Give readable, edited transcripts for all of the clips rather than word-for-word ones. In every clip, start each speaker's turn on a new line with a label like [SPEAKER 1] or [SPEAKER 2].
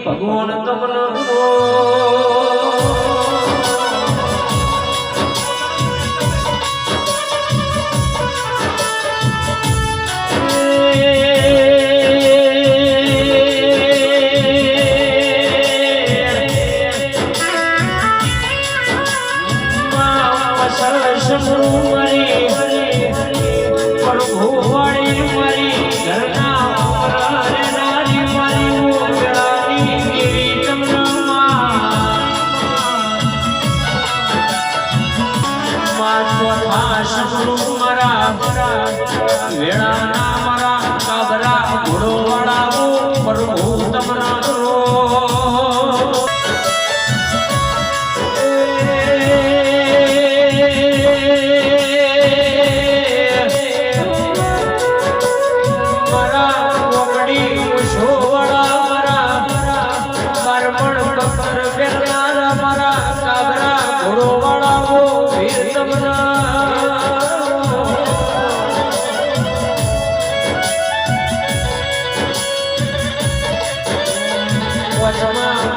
[SPEAKER 1] ભગવાન તમને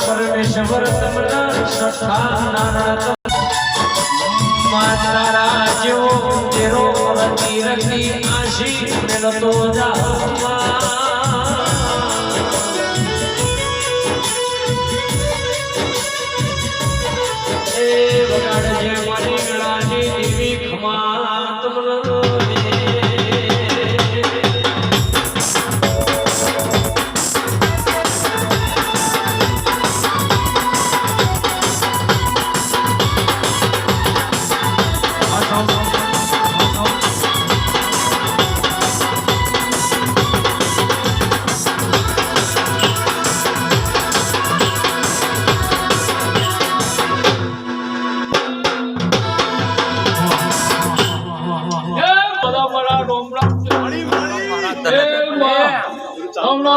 [SPEAKER 1] પરમેશ્વર તમને માતારા જેવો તેરો રતી રતી આશી મેલતો એ વગાડ જે મારી ગળાની દેવી ખમા તમને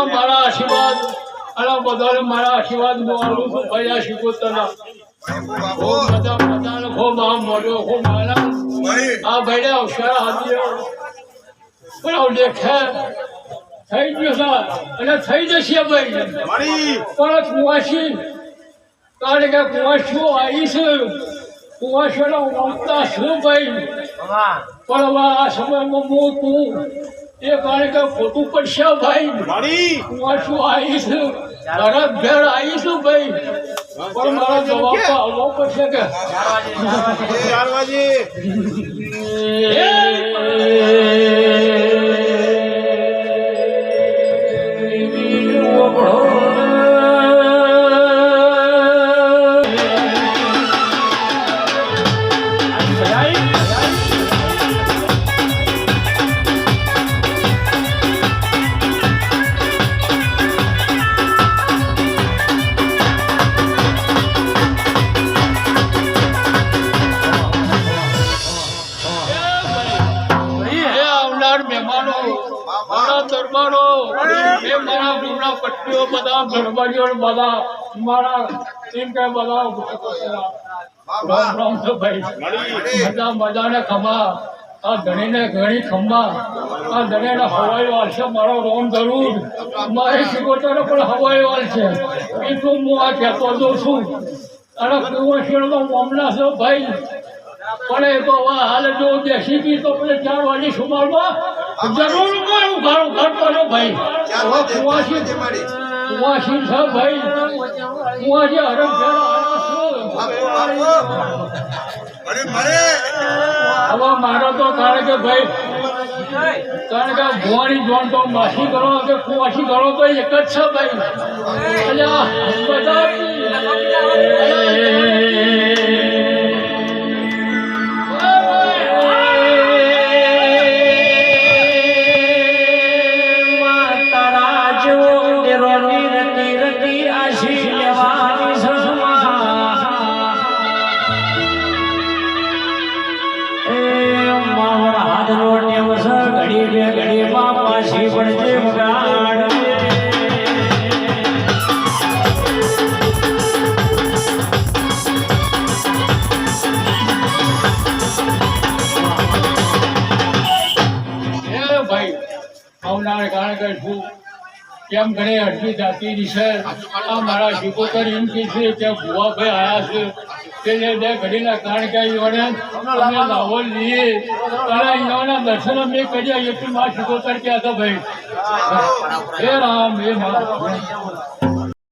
[SPEAKER 1] મારા આશીર્વાદ અને બધાને મારા આશીર્વાદ બોલું છું ભૈયા શીખોતરના બધા ખૂબ આમ મોઢો ખૂબ મારા આ ભાઈને અવસર આપ્યો પણ દેખે થઈ ગયો સર અને થઈ જશે ભાઈ પણ કુવાસી કારણ કે કુવાસીઓ આવી છે કુવાસીઓનો મમતા શું ભાઈ પણ આ સમયમાં હું તું એ કારણ કે ખોટું પડશે ભાઈ હું શું આવીશ તરત ઘેર આવીશું ભાઈ પણ મારો જવાબ તો આવવો પડશે કે 4 વાગે બધા ગણબડીઓ બધા મારા એમ કે બધા મજાને ખંભા આ ધણીને ઘણી ખંભા આ ધણીને હવાઈ વાળ છે મારો રોમ જરૂર મારી શિકોતરનો પણ હવાઈ વાળ છે એ તો હું આ કહેતો દઉં છું અને કુંવરશીનો મામલા છે ભાઈ પણ એ તો હાલ જો બેસી ગઈ તો પેલે 4 વાગે સુમારમાં જરૂર હું ઘર કરો ભાઈ કુંવાસી છે ભાઈ કુંવાસી હરમ હવે મારો તો કારણ કે ભાઈ કારણ કે ભુવાની જોન તો માસી કરો કે કુંવાસી કરો તો એક જ છે ભાઈ બધા ઘડીમાં પાછી પડશે વગાડ જાણ કરીશું કેમ ઘણી અડધી જાતિની છે આ મારા જીકોતર એમ કે છે કે ભુવાભાઈ આવ્યા છે તે બે ઘડીના કારણ કે અહીંયાને અમે લાહોર લઈએ અને અહીંયાના દર્શન અમે કર્યા એટલું મારા જીકોતર ક્યાં હતા ભાઈ હે રામ હે મા